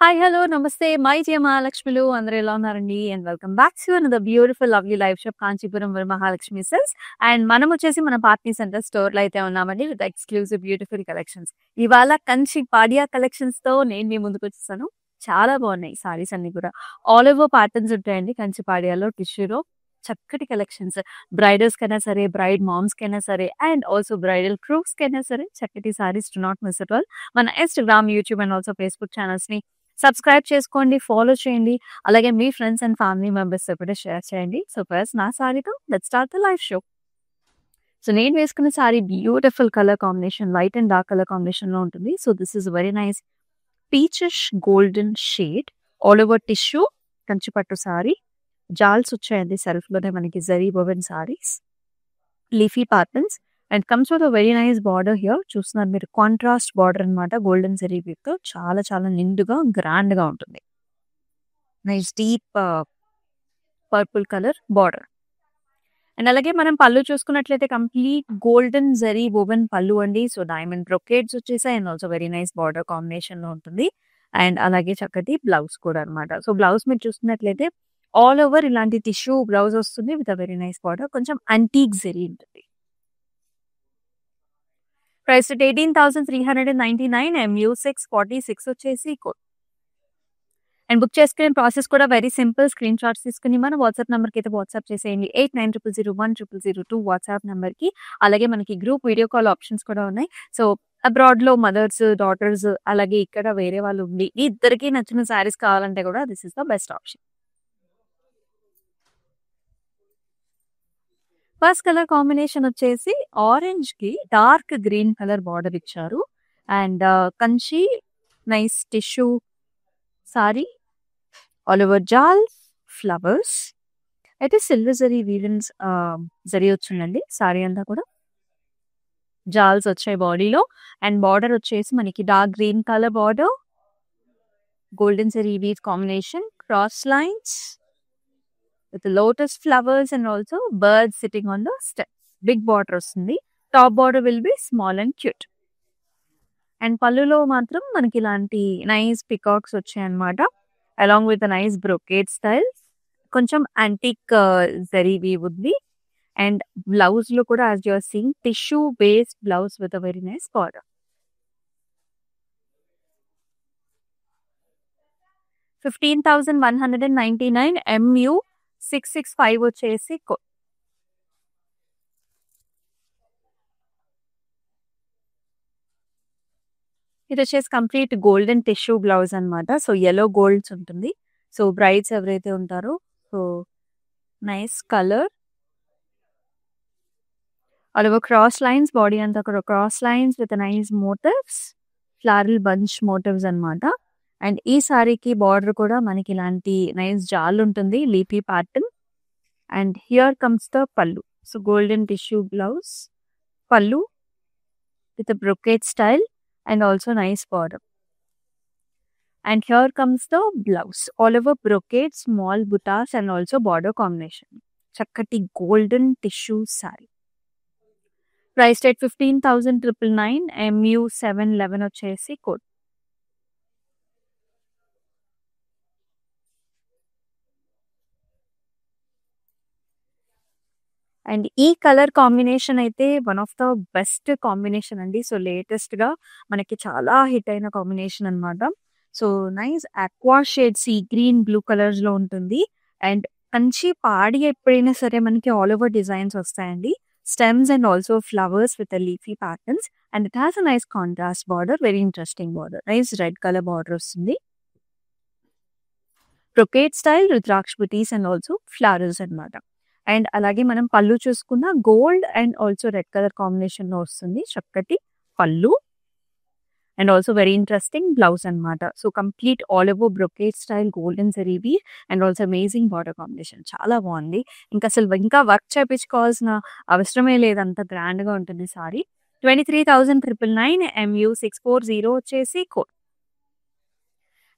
Hi, hello, నమస్తే. My జయ మహాలక్ష్మిలు అందరూ ఎలా ఉన్నారండి? And welcome back to another beautiful lovely live shop Kanchipuram Varamahalakshmi cells. And మనం వచ్చేసి మన పార్ట్నీ సెంటర్ స్టోర్‌లో అయితే ఉన్నామండి విత్ ఎక్స్‌క్లూజివ్ బ్యూటిఫుల్ కలెక్షన్స్. ఇవాళ కంచి పాడియా కలెక్షన్స్‌తో నేను మీ ముందుకొచ్చేసాను. చాలా బాగున్నాయి సారీస్ అన్నీ కూడా. ఆల్ ఓవర్ ప్యాటర్న్స్ ఉంటాయండి కంచి పాడియాలో, టిష్యూలో. చక్కటి కలెక్షన్స్. బ్రైడల్స్‌కైనా సరే, బ్రైడ్ మామ్స్‌కైనా సరే అండ్ ఆల్సో బ్రైడల్ గ్రూప్స్‌కైనా సరే చక్కటి saris. Do not miss at all. మన Instagram, YouTube and also Facebook ఛానల్స్‌ని సబ్స్క్రైబ్ చేసుకోండి, ఫాలో చేయండి. అలాగే మీ ఫ్రెండ్స్ అండ్ ఫ్యామిలీ మెంబర్స్‌తో కూడా షేర్ చేయండి. సో ఫస్ట్ నా సారీతో let's start the live show. So నేను వేసుకున్న sari beautiful colour combination, light and dark colour కాంబినేషన్‌లో ఉంటుంది. So this is very nice peachish golden shade all over tissue Kanchi పట్టు సారీ. జాల్స్ వచ్చాయండి సెల్ఫ్‌లోనే మనకి zari woven saris. Leafy patterns and comes with a very nice border here. చూస్తున్నారు మీరు, కాంట్రాస్ట్ బార్డర్ అన్నమాట. గోల్డెన్ జరీ వీవ్‌తో చాలా చాలా నిండుగా గ్రాండ్‌గా ఉంటుంది. Nice deep purple colour border. And అలాగే మనం పళ్ళు చూసుకున్నట్లయితే కంప్లీట్ గోల్డెన్ జరీ వోవెన్ పళ్ళు అండి. సో డైమండ్ బ్రొకేడ్స్ వచ్చేసాయి and also very nice border కాంబినేషన్‌లో ఉంటుంది. అండ్ అలాగే చక్కటి బ్లౌజ్ కూడా అన్నమాట. సో బ్లౌజ్ మీరు చూస్తున్నట్లయితే ఆల్ ఓవర్ ఇలాంటి టిష్యూ బ్లౌజ్ వస్తుంది with a very nice border. కొంచెం యాంటీక్ జరీ ఉంటుంది. ప్రైస్ ఎట్ 18,399, MU 646 వచ్చేసి కోడ్. అండ్ బుక్ చేసుకునే ప్రాసెస్ కూడా వెరీ సింపుల్. స్క్రీన్ షాట్స్ తీసుకుని మన వాట్సాప్ నెంబర్‌కి అయితే వాట్సాప్ చేసేయండి. 8900010002 వాట్సాప్ నెంబర్‌కి. అలాగే మనకి గ్రూప్ వీడియో కాల్ ఆప్షన్స్ కూడా ఉన్నాయి. సో అబ్రాడ్‌లో మదర్స్, డాటర్స్ అలాగే ఇక్కడ వేరే వాళ్ళు ఉండి ఇద్దరికీ నచ్చిన సారీస్ కావాలంటే కూడా this is the best option. First colour combination వచ్చేసి ఆరెంజ్‌కి డార్క్ గ్రీన్ కలర్ బార్డర్ ఇచ్చారు. And Kanchi nice tissue sari all over జాల్స్, ఫ్లవర్స్. అయితే సిల్వర్ జరీ వీవిన్స్ జరీ వచ్చిందండి సారీ అంతా కూడా. జాల్స్ వచ్చాయి బాడీలో. అండ్ బార్డర్ వచ్చేసి మనకి dark green colour border, golden zari weave combination, cross lines with lotus flowers and also birds sitting on the steps. Big border వస్తుంది. Top border will be small and cute. And పళ్ళులో మాత్రం మనకి ఇలాంటి nice peacocks వచ్చాయన్నమాట. Along with nice brocade style. కొంచెం antique zari weave ఉంది. And బ్లౌజ్‌లో కూడా as you are seeing tissue based blouse with a very nice border. 15,199, MU 665 వచ్చేసి కోడ్. ఇది వచ్చేసి కంప్లీట్ గోల్డెన్ టిష్యూ బ్లౌజ్ అన్నమాట. సో యెల్లో గోల్డ్స్ ఉంటుంది. సో బ్రైడ్స్ ఎవరైతే ఉంటారో so nice colour all over cross lines. Body అంతా కూడా cross lines with nice motifs, floral bunch motifs అన్నమాట. అండ్ ఈ సారీకి బార్డర్ కూడా మనకి ఇలాంటి నైస్ జాల్ ఉంటుంది, leafy pattern. And here comes the pallu. So golden tissue blouse, pallu with brocade style and also nice border. And here comes the blouse. All over brocade, small buttas and also border combination. Chakkati golden tissue saree. Priced at 15,999, MU 711 వచ్చేసి code. And ఈ colour combination అయితే one of the best combination అండి. So లేటెస్ట్‌గా మనకి చాలా hit అయిన combination అన్నమాట. So nice aqua shade sea green, blue కలర్స్‌లో ఉంటుంది. అండ్ కంచి పాడి ఎప్పుడైనా సరే మనకి ఆల్ ఓవర్ డిజైన్స్ వస్తాయండి. Stems and also flowers with leafy patterns. And it has a nice contrast border, very interesting border. Nice red colour border వస్తుంది. Brocade style rudraksha buttis and also flowers అన్నమాట. And అలాగే మనం పళ్ళు చూసుకున్న gold and also red colour కాంబినేషన్‌లో వస్తుంది. చక్కటి పళ్ళు and also very interesting blouse అన్నమాట. So complete all over brocade style golden zari weave and also amazing border combination. చాలా బాగుంది. ఇంకా వర్క్ చేపించుకోవాల్సిన అవసరమే లేదు. అంత గ్రాండ్‌గా ఉంటుంది సారీ. 23,999, MU 640 వచ్చేసి code.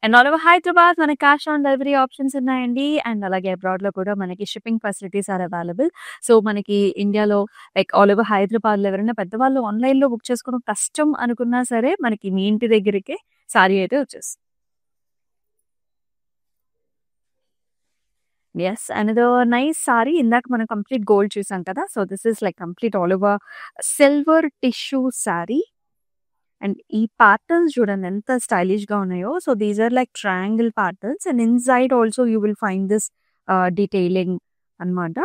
And all over Hyderabad మనకి క్యాష్ ఆన్ డెలివరీ ఆప్షన్స్ ఉన్నాయండి. అండ్ అలాగే అబ్రాడ్‌లో కూడా మనకి shipping facilities are available. So మనకి ఇండియాలో లైక్ ఆల్ ఓవర్ హైదరాబాద్‌లో ఎవరైనా పెద్దవాళ్ళు ఆన్‌లైన్‌లో బుక్ చేసుకోవడం కష్టం అనుకున్నా సరే మనకి మీ ఇంటి దగ్గరికే సారీ అయితే వచ్చేస్తుంది. యెస్. Another nice sari. ఇందాక మనం కంప్లీట్ గోల్డ్ చూసాం కదా! So, this is like complete all over silver tissue sari. And ఈ ప్యాటర్న్స్ చూడండి ఎంత స్టైలిష్‌గా ఉన్నాయో. So, these are like triangle patterns and inside also you will find this detailing అన్నమాట.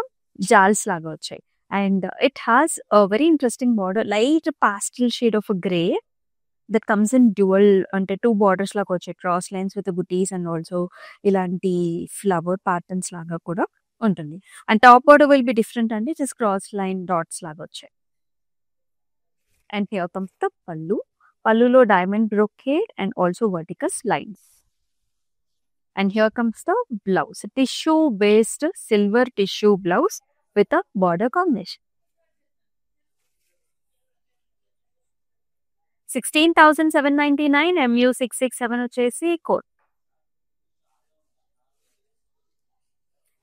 జాల్స్ లాగా వచ్చాయి. And it has a very interesting border. Light pastel shade of grey that comes in dual అంటే 2 borders లాగా వచ్చాయి. Cross lines with బుటీస్ and also ఇలాంటి flower patterns లాగా కూడా ఉంటుంది. And top border will be different అండి. జస్ట్ క్రాస్ లైన్ డాట్స్ లాగా వచ్చాయి. And here comes the pallu. పల్లులో diamond brocade and also verticals lines. And here comes the blouse. Tissue based silver tissue blouse with a border combination. 16,799 MU 667 వచ్చేసి code.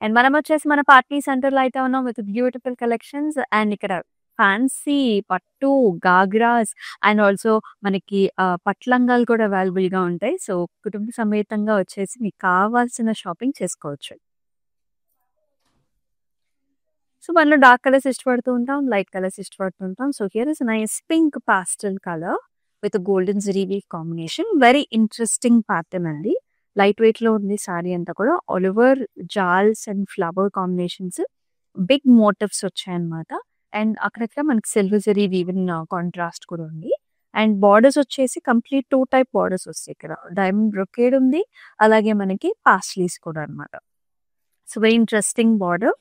And మనం వచ్చేసి మన party సెంటర్‌లో అయితే ఉన్నాం విత్ బ్యూటిఫుల్ కలెక్షన్స్. అండ్ ఇక్కడ fancy పట్టు, గాగ్రాస్ అండ్ ఆల్సో మనకి పట్టు లంగాలు కూడా అవైలబుల్‌గా ఉంటాయి. సో, కుటుంబ సమేతంగా వచ్చేసి మీకు కావాల్సిన షాపింగ్ చేసుకోవచ్చు. సో, మనలో డార్క్ కలర్స్ ఇష్టపడుతూ ఉంటాం. లైట్ కలర్స్ ఇష్టపడుతూ ఉంటాం. So, here is nice pink pastel colour with golden zari weave combination. Very interesting pattern అండి. లైట్ వెయిట్‌లో ఉంది సారీ అంతా కూడా. ఆల్ ఓవర్ జాల్స్ and flower combinations. Big motifs వచ్చాయన్నమాట. అండ్ అక్కడక్కడ మనకి సిల్వర్ జరీ వీవెన్ కాంట్రాస్ట్ కూడా ఉంది. అండ్ బోర్డర్స్ వచ్చేసి కంప్లీట్ 2 టైప్ బోర్డర్స్ వస్తాయి ఇక్కడ. డైమండ్ బ్రొకేడ్ ఉంది. అలాగే మనకి పాస్లీస్ కూడా అన్నమాట. So, very interesting border.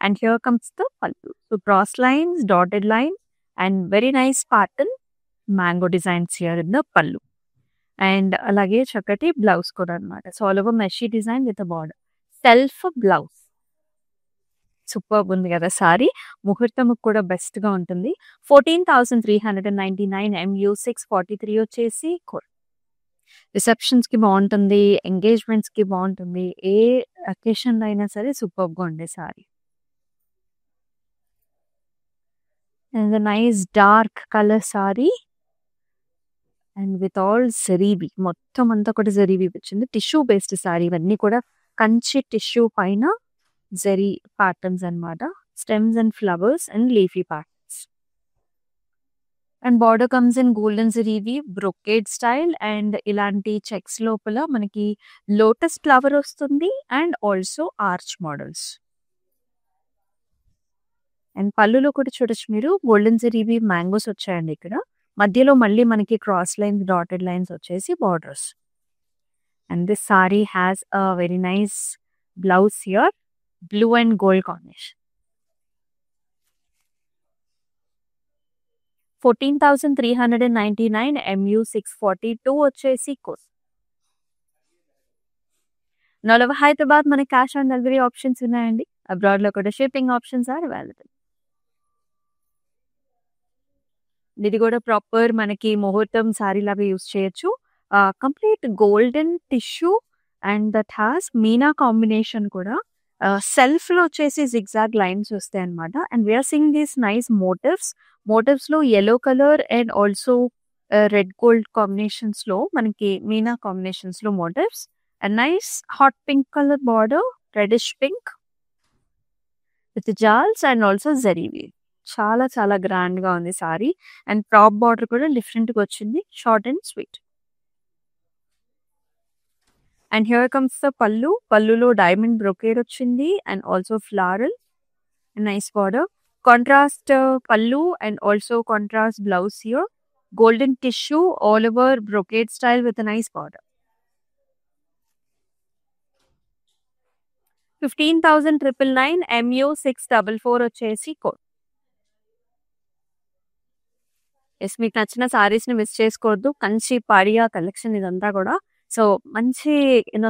And here comes the pallu. So, cross lines, dotted line, and very nice pattern. Mango designs here in the pallu. And alage chakati blouse kuda annamata. So, all over meshy design with a border. Self blouse. Superb undi kada saree. Muhurtam kuda best ga untundi. 14,399 MU 643 వచ్చేసి code. Receptions కి బాగుంటుంది. Engagements కి బాగుంటుంది. ఏ occasion అయినా సరే superb గా ఉండే sorry. And a nice dark color saree and with all zari weave. మొత్తం అంతా కూడా జరీ వీవ్ వచ్చింది. టిష్యూ బేస్డ్ సారీ ఇవన్నీ కూడా కంచి టిష్యూ పైన జరీ ప్యాటర్న్స్ అన్నమాట. Stems and flowers and leafy patterns. And border comes in golden zari weave brocade style and ఇలాంటి checks లోపల మనకి లోటస్ ఫ్లవర్ వస్తుంది and also arch models. And పళ్ళులో కూడా చూడొచ్చు మీరు గోల్డెన్ జరీ వీవ్ మ్యాంగోస్ వచ్చాయండి ఇక్కడ. మధ్యలో మళ్ళీ మనకి క్రాస్ లైన్స్, డాటెడ్ లైన్స్ వచ్చేసి borders. And this sorry has a very nice blouse here. Blue and gold combination. 14,399 MU 642 వచ్చేసి కోస్. ఆల్ ఓవర్ హైదరాబాద్ మనకి క్యాష్ ఆన్ డెలివరీ ఆప్షన్స్ ఉన్నాయండి. అబ్రాడ్ లో కూడా షిప్పింగ్ ఆప్షన్స్ ఆర్ అవైలబుల్. ఇది కూడా ప్రాపర్ మనకి ముహూర్తం సారీ లాగా యూజ్ చేయొచ్చు. Complete golden tissue and that has మీనా కాంబినేషన్ కూడా. సెల్ఫ్ లో వచ్చేసి జిగ్జాగ్ లైన్స్ వస్తాయి అనమాట. And we are seeing these nice motifs. Motifs లో yellow colour and also red gold combinations లో మనకి మీనా కాంబినేషన్స్ లో motifs. And nice hot pink colour border, reddish pink with జాల్స్ అండ్ ఆల్సో జరీ వీవ్. చాలా చాలా గ్రాండ్ గా ఉంది సారీ. అండ్ టాప్ బార్డర్ కూడా డిఫరెంట్ గా వచ్చింది. Short and sweet. And here comes the pallu. పల్లులో డైమండ్ బ్రొకేడ్ వచ్చింది and also floral. Nice border. Contrast pallu and also contrast blouse here. Golden tissue all over brocade style with nice border. 15,999 MU 644 వచ్చేసి code. Yes, మీకు నచ్చిన సారీస్ ని miss చేసుకోవద్దు. Kanchi పాడియా collection ఇదంతా కూడా. So, మంచి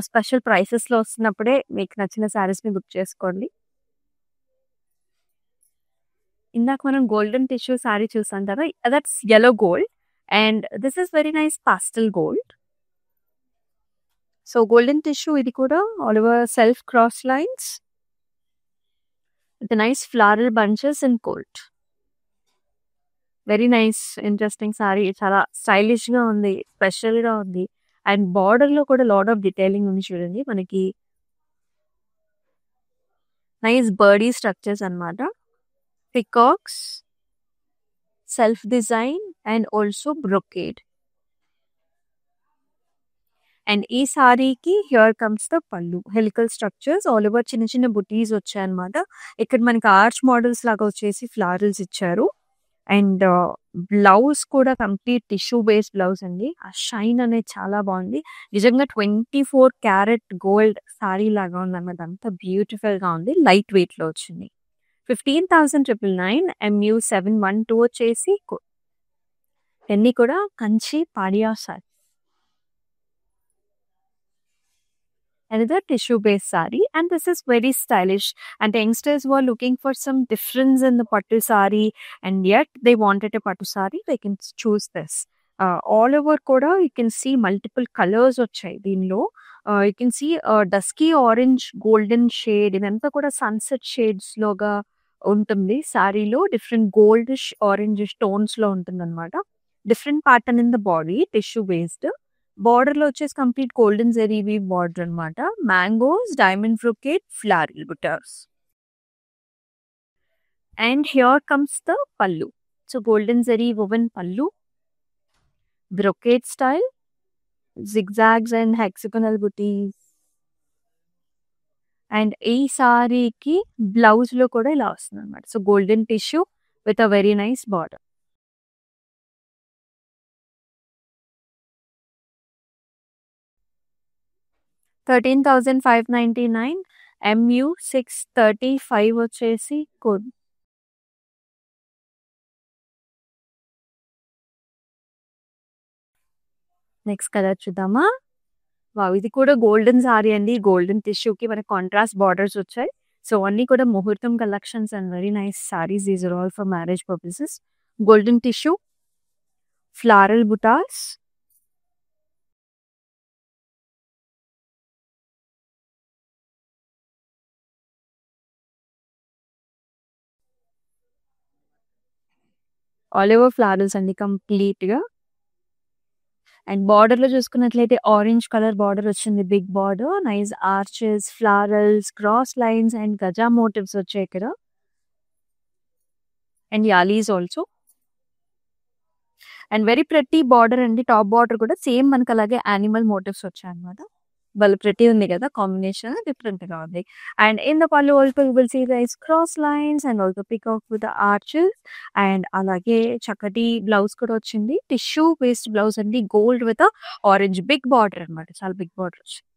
స్పెషల్ ప్రైసెస్ లో వస్తున్నప్పుడే మీకు నచ్చిన సారీస్ ని బుక్ చేసుకోండి. ఇందాక మనం గోల్డెన్ టిష్యూ సారీ చూసాం కదా, that's yellow gold and this is very nice pastel gold. So, golden tissue ఇది కూడా all over self cross lines with nice floral bunches in gold. Very nice interesting sari. చాలా స్టైలిష్ గా ఉంది, స్పెషల్ గా ఉంది. And border లో కూడా lot of detailing ఉంది చూడండి. మనకి నైస్ బర్డీ స్ట్రక్చర్స్ అన్నమాట. Peacocks, self design and also brocade. And ఈ సారీకి హియర్ కమ్స్ ద పళ్ళు. హెలికల్ స్ట్రక్చర్స్ ఆల్ ఓవర్ చిన్న చిన్న బుటీస్ వచ్చాయన్నమాట. ఇక్కడ మనకి ఆర్చ్ మోడల్స్ లాగా వచ్చేసి ఫ్లారల్స్ ఇచ్చారు. అండ్ బ్లౌజ్ కూడా కంప్లీట్ టిష్యూ బేస్డ్ బ్లౌజ్ అండి. ఆ షైన్ అనేది చాలా బాగుంది. నిజంగా 24 క్యారెట్ గోల్డ్ సారీ లాగా ఉందన్నమాట. అంత బ్యూటిఫుల్ గా ఉంది. లైట్ వెయిట్ లో వచ్చింది. 15,999 MU 712 వచ్చేసి అన్ని కూడా Kanchi పాడియా sari. Another tissue based saree, and this is very stylish, and the youngsters were looking for some difference in the pattu saree, and yet they wanted a pattu saree. They can choose this. All over koda you can see multiple colors వచ్చాయి దీనిలో. You can see dusky orange golden shade, ఇదంతా కూడా sunset shades లోగా ఉంటుంది. సారీలో different goldish orangish tones లో ఉంటుంది అనమాట. Different pattern in the body, tissue based. Border లో వచ్చేసి complete golden zari weave border అనమాట. Mangoes, diamond brocade, floral butas. And here comes the pallu. So golden zari woven pallu, brocade style, zigzags and hexagonal butis. And ఈ సారీకి blouse లో కూడా ఇలా వస్తుంది అనమాట. So golden tissue with a very nice border. $13,599 MU 635 వచ్చేసి code. Next colour చూద్దామా. వావ్, ఇది కూడా గోల్డెన్ సారీ అండి. గోల్డెన్ టిష్యూకి మనకి కాంట్రాస్ట్ బార్డర్స్ వచ్చాయి. సో అన్ని కూడా ముహూర్తం collections and very nice saris. These are all for marriage purposes. Golden tissue, floral బుటాస్, ఆల్ ఓవర్ ఫ్లారల్స్ అండి కంప్లీట్ గా. అండ్ బార్డర్ లో చూసుకున్నట్లయితే ఆరెంజ్ కలర్ బార్డర్ వచ్చింది. Big border, nice arches, florals, cross lines and గజా మోటివ్స్ వచ్చాయి ఇక్కడ. And యాలీస్ also. And very pretty border అండి. టాప్ బార్డర్ కూడా సేమ్ మనకి అలాగే యానిమల్ మోటివ్స్ వచ్చాయి అనమాట. వాళ్ళు ప్రెటీ ఉంది కదా, కాంబినేషన్ డిఫరెంట్ గా ఉంది. And in the pallu also you will see rice cross lines and also peacock with arches. And అలాగే చక్కటి బ్లౌజ్ కూడా వచ్చింది. టిష్యూ బేస్డ్ బ్లౌజ్ అండి. Gold with orange big border అనమాట. చాలా బిగ్ బార్డర్ వచ్చింది.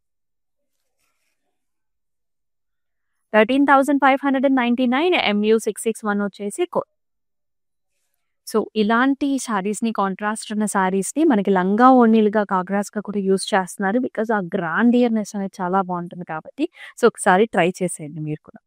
13,599 MU 661 వచ్చేసి కోడ్. సో ఇలాంటి సారీస్ ని, కాంట్రాస్ట్ ఉన్న సారీస్ ని మనకి లంగా ఓణీలుగా కాగ్రాస్ గా కూడా యూస్ చేస్తున్నారు. బికాస్ ఆ గ్రాండియర్నెస్ అనేది చాలా బాగుంటుంది కాబట్టి. సో ఒకసారి ట్రై చేసేయండి మీరు కూడా.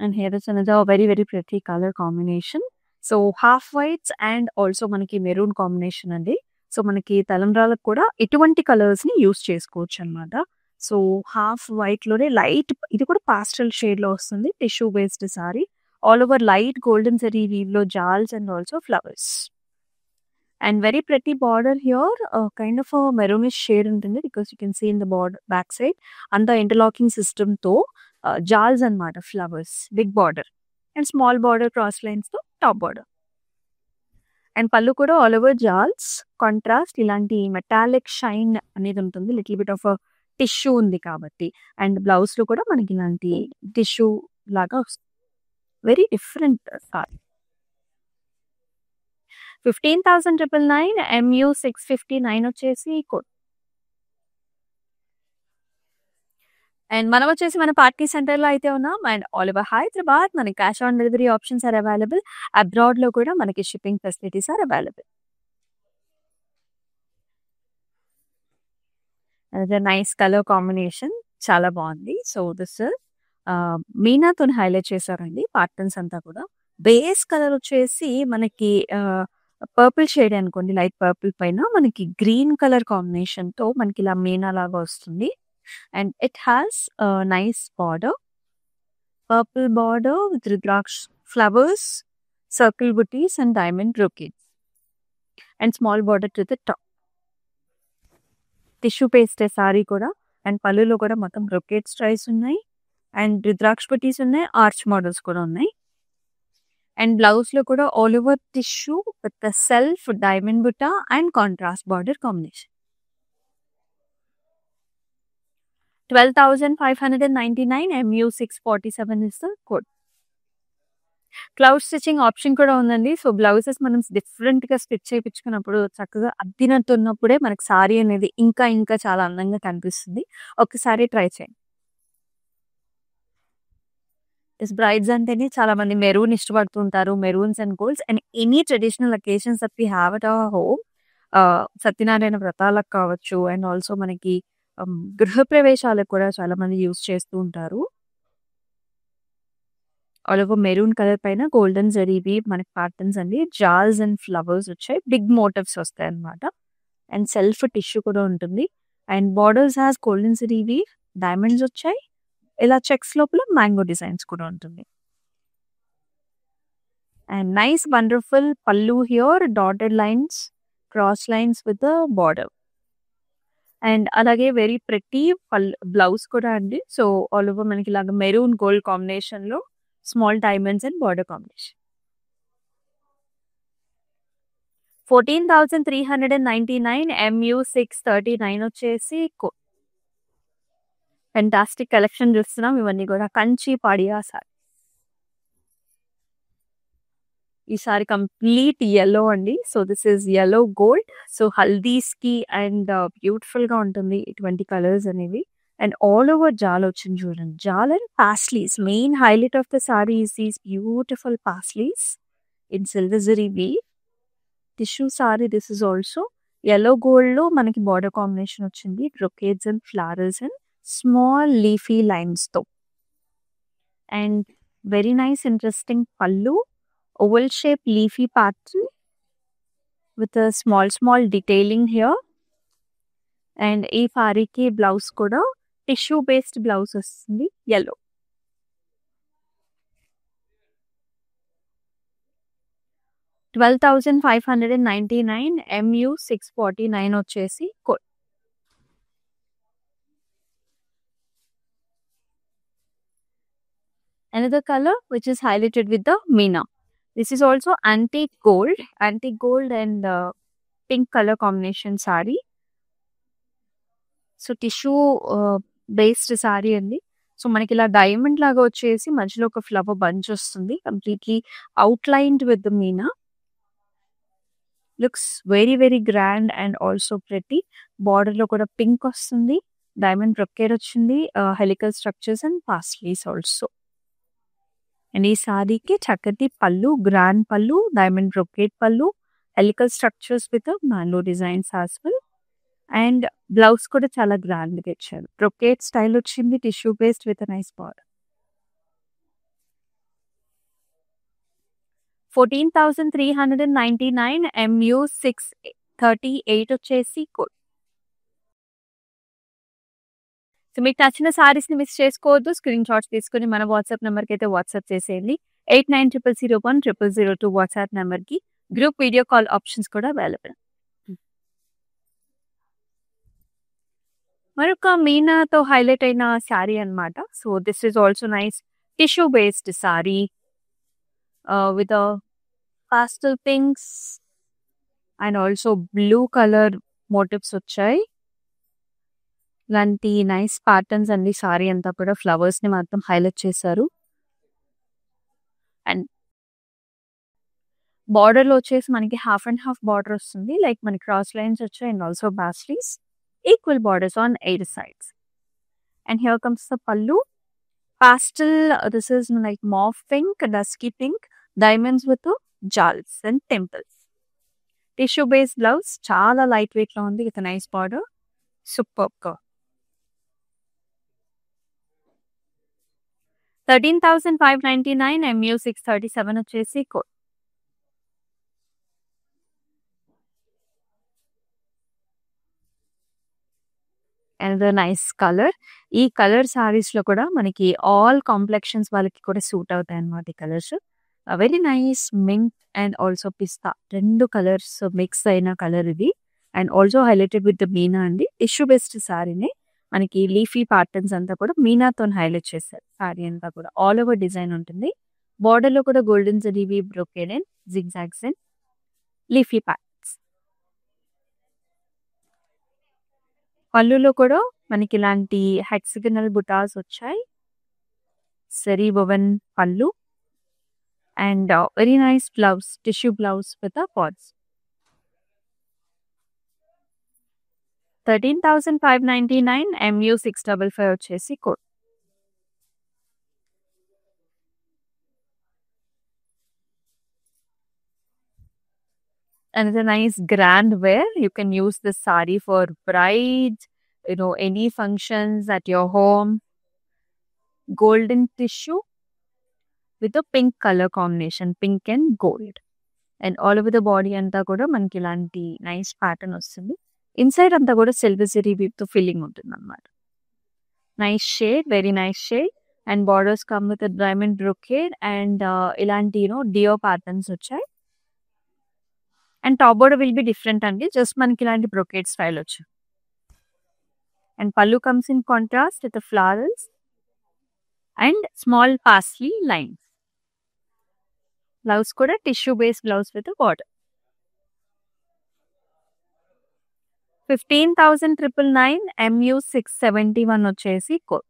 And here is another very very pretty colour combination. So half whites and also మనకి మెరూన్ కాంబినేషన్ అండి. సో మనకి తలంబ్రాలకు కూడా ఇటువంటి కలర్స్ ని యూస్ చేసుకోవచ్చు అనమాట. సో హాఫ్ వైట్ లోనే లైట్, ఇది కూడా పాస్టల్ షేడ్ లో వస్తుంది. Tissue based sorry. All over light golden zari weave lo jals and also flowers. And very pretty border here, kind of a maroonish shade ఉంటుంది because you can see in the border back side. And the interlocking system తో jals అన్నమాట, flowers, big border. And small border cross lines తో top border. And pallu కూడా all over జాల్స్, contrast ఇలాంటి metallic shine అనేది ఉంటుంది. Little bit of tissue ఉంది కాబట్టి. And blouse లో కూడా మనకి ఇలాంటి టిష్యూ లాగా వస్తుంది. Very different sorry. 15,999 MU 659 వచ్చేసి కోడ్. అండ్ మనం వచ్చేసి మన పార్టీ సెంటర్ లో అయితే ఉన్నాం. అండ్ ఆల్ ఓవర్ హైదరాబాద్ మనకి cash on delivery options are available. Abroad లో కూడా మనకి shipping facilities are available. Nice colour combination, చాలా బాగుంది. సో దిస్ మీనాతో హైలైట్ చేశారండి ప్యాటర్న్స్ అంతా కూడా. బేస్ కలర్ వచ్చేసి మనకి పర్పుల్ షేడ్ అనుకోండి, లైట్ పర్పుల్ పైన మనకి గ్రీన్ కలర్ కాంబినేషన్ తో మనకి ఇలా మీనా లాగా వస్తుంది. And it has nice border, purple border with rudraksha flowers, circle butis and diamond brocades. And small border to the top. Tissue based sari కూడా. అండ్ పళ్ళులో కూడా మొత్తం బ్రోకెట్ స్ట్రైప్స్ ఉన్నాయి. అండ్ రుద్రాక్ష పట్టీస్ ఉన్నాయి, ఆర్చ్ మోడల్స్ కూడా ఉన్నాయి. అండ్ బ్లౌజ్లో కూడా all over tissue with self diamond butta and contrast border combination. 12,599 MU 647 is the code. క్లౌడ్ స్టిచ్చింగ్ ఆప్షన్ కూడా ఉందండి. సో బ్లౌజెస్ మనం డిఫరెంట్గా స్టిచ్ చేయించుకున్నప్పుడు చక్కగా అద్దినట్టు ఉన్నప్పుడే మనకి సారీ అనేది ఇంకా ఇంకా చాలా అందంగా కనిపిస్తుంది. ఒకసారి ట్రై చేయండి. బ్రైడ్స్ అంటేనే చాలా మంది మెరూన్ ఇష్టపడుతుంటారు, maroons and golds and any traditional occasions that we have at our home. Satyanarayana వ్రతాలకు కావచ్చు అండ్ ఆల్సో మనకి గృహప్రవేశాలకు కూడా చాలా మంది యూస్ చేస్తూ ఉంటారు. ఆల్ ఓవర్ మెరూన్ కలర్ పైన గోల్డెన్ జరీవి మనకి ప్యాటర్న్స్ అండి. జాల్స్ అండ్ ఫ్లవర్స్ వచ్చాయి, బిగ్ మోటివ్స్ వస్తాయి అన్నమాట. అండ్ సెల్ఫ్ టిష్యూ కూడా ఉంటుంది. అండ్ బార్డర్స్ హ్యాస్ గోల్డెన్ జరీవి, డైమండ్స్ వచ్చాయి. ఇలా చెక్స్ లోపల మ్యాంగో డిజైన్స్ కూడా ఉంటుంది. And nice wonderful pallu here, dotted lines, cross lines with the border. And అలాగే వెరీ ప్రెటీ బ్లౌజ్ కూడా అండి. సో ఆల్ ఓవర్ మనకి ఇలాగ మెరూన్ గోల్డ్ కాంబినేషన్ లో small diamonds and border combination. 14,399 MU 639 వచ్చేసి ఫెంటాస్టిక్ కలెక్షన్ చూస్తున్నాం. ఇవన్నీ కూడా కంచి పాడియా సారీ. ఈ సారీ కంప్లీట్ yellow అండి. So this is yellow gold. So haldis కి అండ్ బ్యూటిఫుల్ గా ఉంటుంది ఇటువంటి కలర్స్ అనేవి. అండ్ ఆల్ ఓవర్ జాల్ వచ్చింది చూడండి. Jaal and paisleys. Main highlight of the sari is these beautiful paisleys in silver zari weave. Tissue sari. This is also yellow gold లో మనకి బార్డర్ కాంబినేషన్ వచ్చింది. Brocades and flowers and small leafy lines తో. And very nice interesting pallu, oval shape leafy pattern with a small detailing here. And ఈ సారీకి blouse కూడా tissue based blouse వస్తుంది yellow. $12,599 MU 649 వచ్చేసి code. Another color which is highlighted with the Meena. This is also antique gold and pink color combination saree. So tissue based sari అండి. So మనకి ఇలా diamond లాగా వచ్చేసి మధ్యలో ఒక ఫ్లవర్ బంచ్ వస్తుంది, completely outlined with the meena. Looks very very grand and also pretty. Border లో కూడా పింక్ వస్తుంది, డైమండ్ బ్రొకేడ్ వచ్చింది, helical structures and paisleys also. And ఈ సారీకి చక్కటి pallu, grand pallu, diamond brocade pallu, helical structures with mango designs as well. And blouse కూడా చాలా grand గా ఇచ్చారు. బ్రొకేడ్ స్టైల్ వచ్చింది, tissue based with nice border. 14,399 MU 638 వచ్చేసి కోడ్. సో మీకు నచ్చిన సారీస్ ని మిస్ చేసుకోవద్దు. స్క్రీన్ షాట్స్ తీసుకుని మన వాట్సాప్ నెంబర్ కి అయితే వాట్సాప్ చేసేయండి. 8900010002 వాట్సాప్ నెంబర్ కి. గ్రూప్ వీడియో కాల్ ఆప్షన్స్ కూడా అవైలబుల్. మరొక మీనాతో హైలైట్ అయిన శారీ అన్నమాట. So this is also nice tissue based sari with pastel pinks and also blue colour motifs వచ్చాయి. ఇలాంటి నైస్ ప్యాటర్న్స్ అండి. సారీ అంతా కూడా ఫ్లవర్స్ ని మాత్రం హైలైట్ చేశారు. అండ్ బార్డర్ లో వచ్చేసి మనకి హాఫ్ అండ్ హాఫ్ బార్డర్ వస్తుంది, లైక్ మనకి క్రాస్ లైన్స్ వచ్చాయి and also paisleys, equal borders on 8 sides. And here comes the pallu, pastel. This is like mauve pink, dusky pink, diamonds with the jals and temples. Tissue based blouse, చాలా light weight లో ఉంది with a nice border. Superb గా. 13,599 MU 637 వచ్చేసి code. another nice color. ఈ colour saris లో కూడా మనకి all complexions వాళ్ళకి కూడా సూట్ అవుతాయి అన్నమాట ఈ colours. Very nice mint and also pista, రెండు కలర్స్ మిక్స్ అయిన కలర్ ఇది. And also highlighted with the meena అండి. టిష్యూ బేస్డ్ సారీనే. మనకి లీఫీ ప్యాటర్న్స్ అంతా కూడా మీనాతో హైలైట్ చేశారు. సారీ అంతా కూడా ఆల్ ఓవర్ డిజైన్ ఉంటుంది. బార్డర్ లో కూడా గోల్డెన్ జరీవి brocade and zigzags and leafy patterns. పళ్ళులో కూడా మనకి ఇలాంటి హెక్సగనల్ బుటాస్ వచ్చాయి. జరీ woven పళ్ళు and very nice blouse, tissue blouse with the pods. 13,599 MU 655 వచ్చేసి code. And it's a nice grand wear. You can use this sari for brides, any functions at your home. Golden tissue with a pink color combination, pink and gold. And all over the body అంతా కూడా మనకి ఇలాంటి nice pattern వస్తుంది. Inside అంతా కూడా silver zari వీవ్తో filling ఉంటుంది అనమాట. Nice shade, very nice shade. And borders come with diamond brocade and ఇలాంటి డియో ప్యాటర్న్స్ వచ్చాయి. And top border will be different అండి, జస్ట్ మనకి ఇలాంటి బ్రొకేడ్ స్టైల్ వచ్చాయి. And pallu comes in contrast with flowers and small paisley lines. Blouse కూడా tissue based blouse with border. 15,999 MU 671 వచ్చేసి code.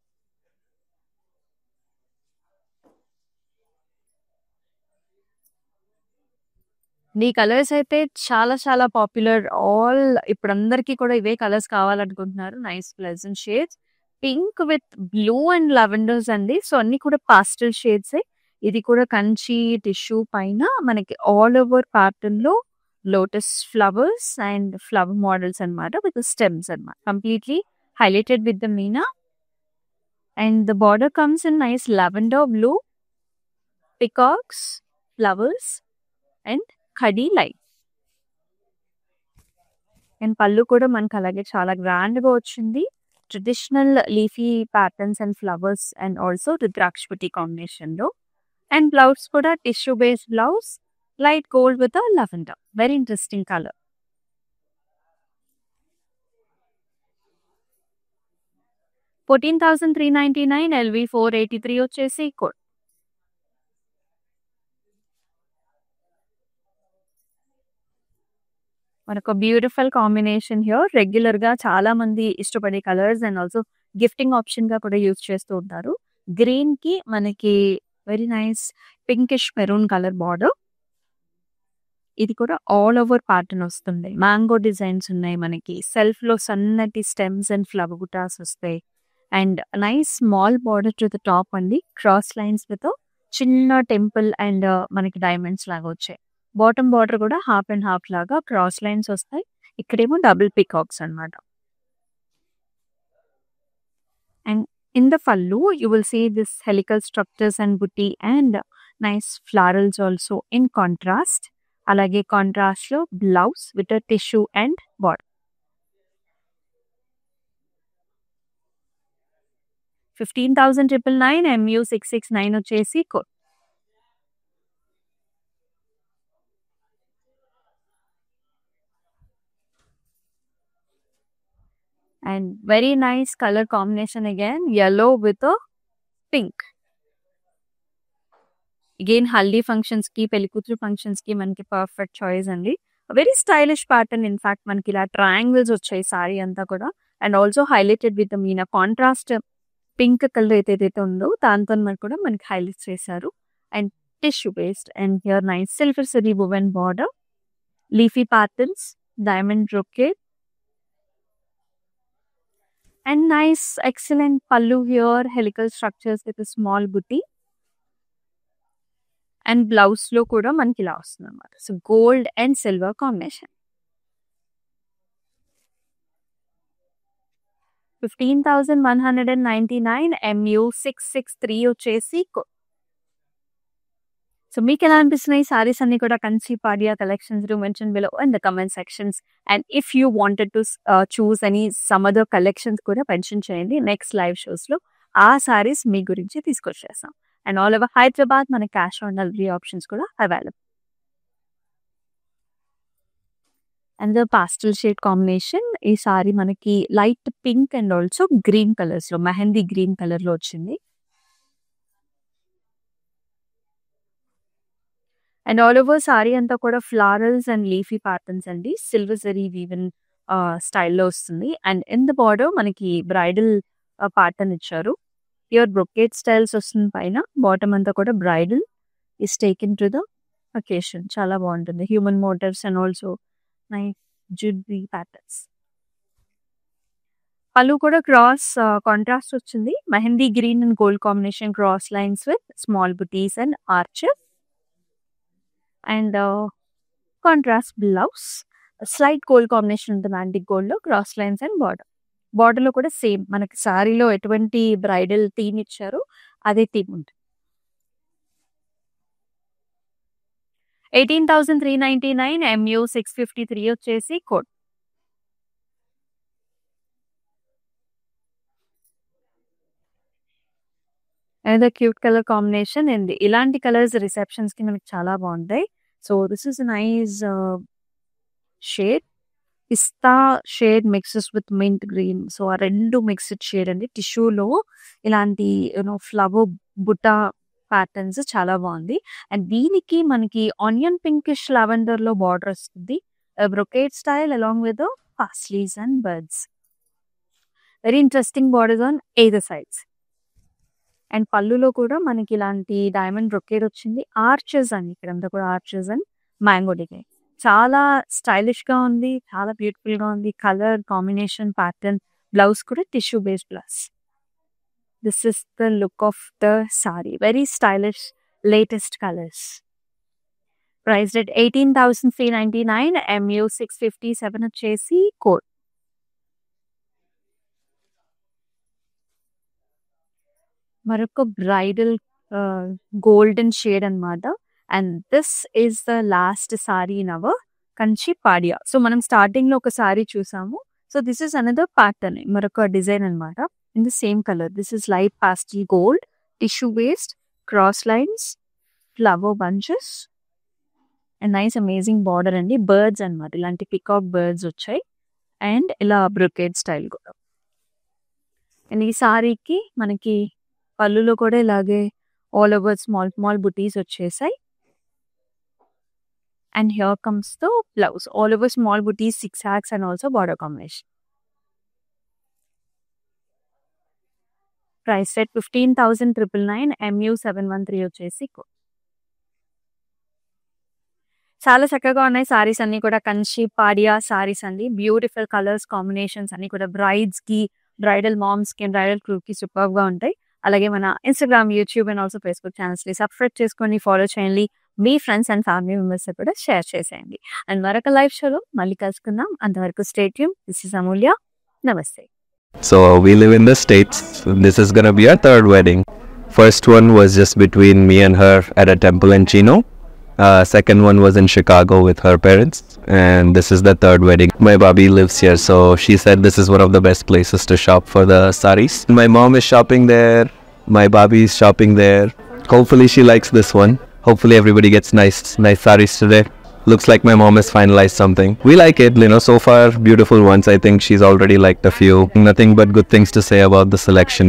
ఈ కలర్స్ అయితే చాలా చాలా పాపులర్. ఇప్పుడు అందరికీ కూడా ఇవే కలర్స్ కావాలనుకుంటున్నారు. Nice pleasant shades, pink with blue and lavenders అండి. సో అన్ని కూడా పాస్టల్ షేడ్స్. ఇది కూడా కంచి టిష్యూ పైన మనకి ఆల్ ఓవర్ ప్యాటర్న్ లో lotus flowers and flower models అన్నమాట విత్ స్టెమ్స్ అన్నమాట. Completely highlighted with the meena. And the border comes in nice lavender blue, peacocks, flowers and ఖడీ లైట్. అండ్ పళ్ళు కూడా మనకు అలాగే చాలా గ్రాండ్ గా వచ్చింది. Traditional leafy patterns and flowers and also రుద్రాక్షపతి కాంబినేషన్ లో. అండ్ బ్లౌజ్ కూడా tissue based blouse, light gold with lavender. Very interesting colour. 14,399 LV 483 వచ్చేసి కోడ్. మనకు బ్యూటిఫుల్ కాంబినేషన్ హియర్. రెగ్యులర్ గా చాలా మంది ఇష్టపడే colours and also gifting option గా కూడా యూజ్ చేస్తూ ఉంటారు. గ్రీన్ కి మనకి very nice pinkish maroon colour border. ఇది కూడా ఆల్ ఓవర్ ప్యాటర్న్ వస్తుంది. మ్యాంగో డిజైన్స్ ఉన్నాయి మనకి. సెల్ఫ్ లో సన్నటి స్టెమ్స్ అండ్ ఫ్లవర్ బుటాస్ వస్తాయి. And nice small border to the top అండి. క్రాస్ లైన్స్ విత్ చిన్న టెంపుల్ అండ్ మనకి డైమండ్స్ లాగా వచ్చాయి. బాటమ్ బార్డర్ కూడా హాఫ్ అండ్ హాఫ్ లాగా క్రాస్ లైన్స్ వస్తాయి. ఇక్కడేమో డబుల్ పికాక్స్ అన్నమాట. And in the pallu you will see this helical structures and buti and nice florals also in contrast. అలాగే కాంట్రాస్ట్ లో blouse with tissue and border. 15,999 MU 669 వచ్చేసి code. And very nice color combination again, yellow with a pink. Again haldi functions ki, pellikutru functions ki manki perfect choice andi. A very stylish pattern. In fact manki ila triangles వచ్చాయి sorry అంతా కూడా. And also highlighted with the meena contrast pink color ఏదైతే ఉందో దాంతో కూడా మనకి highlight చేశారు. And tissue based and here nice silver zari woven border, leafy patterns, diamond brocade. And nice excellent pallu here, helical structures with a small booty. And blouse లో కూడా మనకి ఇలా వస్తుంది అన్నమాట. So gold and silver combination. 15,199 MU 663 వచ్చేసి code. So మీకు ఎలా అనిపిస్తున్నాయి సారీస్ అన్ని కూడా? Kanchi Padiya collections do mention below in the comment sections. And if you wanted to choose any some other collections కూడా మెన్షన్ చేయండి. నెక్స్ట్ లైవ్ షోస్ లో ఆ సారీస్ మీ గురించి తీసుకొచ్చేస్తాం. అండ్ ఆల్ ఓవర్ హైదరాబాద్ మన క్యాష్ ఆన్ డెలివరీ ఆప్షన్స్ కూడా available. And the pastel shade combination. ఈ సారీ మనకి light pink and also green కలర్స్‌లో మెహందీ గ్రీన్ కలర్‌లో వచ్చింది. అండ్ ఆల్ ఓవర్ సారీ అంతా కూడా ఫ్లారల్స్ అండ్ లీఫీ ప్యాటర్న్స్ అండి. సిల్వర్ జరీ వీవెన్ స్టైల్‌లో వస్తుంది. అండ్ ఇన్ ద బార్డర్ మనకి బ్రైడల్ ప్యాటర్న్ ఇచ్చారు. ప్యూర్ బ్రొకేట్ స్టైల్స్ వస్తుంది పైన. బాటమ్ అంతా కూడా bridal is taken to the occasion. చాలా బాగుంటుంది. Human motifs and also nice jewellery patterns. Pallu కూడా క్రాస్ కాంట్రాస్ట్ వచ్చింది. Mehendi green and gold combination cross lines with small butis and arches. And contrast blouse slight gold combination ఉంటుంది. Antique గోల్డ్‌లో cross lines and border. బార్డర్‌లో కూడా same మనకి సారీలో ఎటువంటి bridal theme ఇచ్చారో అదే థీమ్ ఉంటుంది. 18,399 MU 653 వచ్చేసి code. Another cute colour combination and ఇలాంటి కలర్స్ రిసెప్షన్స్‌కి మనకి చాలా బాగుంటాయి. So this is nice shade. Pista shade mixes with mint green. So ఆ 2 మిక్స్డ్ షేడ్ అండి. టిష్యూలో ఇలాంటి ఫ్లవర్ బుట్ట ప్యాటర్న్స్ చాలా బాగుంది. అండ్ దీనికి మనకి ఆనియన్ పింకిష్ లావెండర్‌లో బార్డర్ వస్తుంది. Brocade style along with paisleys and birds. Very interesting borders on either sides. And పళ్ళులో కూడా మనకి ఇలాంటి డైమండ్ బ్రొకేట్ వచ్చింది. ఆర్చెస్ అండి. ఇక్కడంతా కూడా ఆర్చెస్ అండ్ మ్యాంగో డిజైన్. చాలా స్టైలిష్‌గా ఉంది. చాలా బ్యూటిఫుల్‌గా ఉంది. కలర్ కాంబినేషన్ ప్యాటర్న్ బ్లౌజ్ కూడా tissue based blouse. This is the look of the sari. Very stylish latest colours. Priced at 18,399 MU 657 వచ్చేసి కోడ్. మరొక బ్రైడల్ గోల్డెన్ షేడ్ అన్నమాట. And this is the last sari in our Kanchi Padiya. So మనం స్టార్టింగ్‌లో ఒక సారీ చూసాము. So this is another pattern. మరొక design అన్నమాట. In the same colour. This is light pastel gold tissue based cross lines flower bunches and nice amazing border అండి. Birds అన్నమాట. ఇలాంటి peacock birds వచ్చాయి. అండ్ ఇలా బ్రొకేట్ స్టైల్ కూడా. And ఈ సారీకి మనకి పళ్ళులో కూడా ఇలాగే ఆల్ ఓవర్ స్మాల్ స్మాల్ బుటీస్ వచ్చేసాయి. And here comes the blouse. All over small buttis 6 hacks and also border combination. Price set 15,999 MU 713 వచ్చేసి కోడ్. చాలా చక్కగా ఉన్నాయి సారీస్ అన్ని కూడా. కంచి పాడియా సారీస్ అండి. బ్యూటిఫుల్ కలర్స్ కాంబినేషన్స్ అన్ని కూడా బ్రైడ్స్‌కి, బ్రైడల్ మామ్స్‌కి, బ్రైడల్ క్రూకి సూపర్‌గా ఉంటాయి. అలాగే మన Instagram, YouTube and also Facebook ఛానల్స్‌ని సబ్స్క్రైబ్ చేసుకొని ఫాలో చేయండి. మీ ఫ్రెండ్స్ అండ్ ఫ్యామిలీ మెంబర్స్‌తో కూడా షేర్ చేసేయండి. అండ్ మరొక లైవ్ షోలో మళ్ళీ కలుసుకుందాం. అంతవరకు స్టే ట్యూన్. దిస్ ఇస్ అమూల్య. నమస్తే. So we live in the States. This is gonna be our third wedding. First one was just between me and her at a temple in Chino. Second one was in Chicago with her parents. And this is the third wedding. My Bobby lives here, so she said this is one of the best places to shop for the saris. My mom is shopping there. My Bobby is shopping there. Hopefully she likes this one. Hopefully everybody gets nice saris today. Looks like my mom has finalized something. We like it, so far beautiful ones. I think she's already liked a few. Nothing but good things to say about the selection,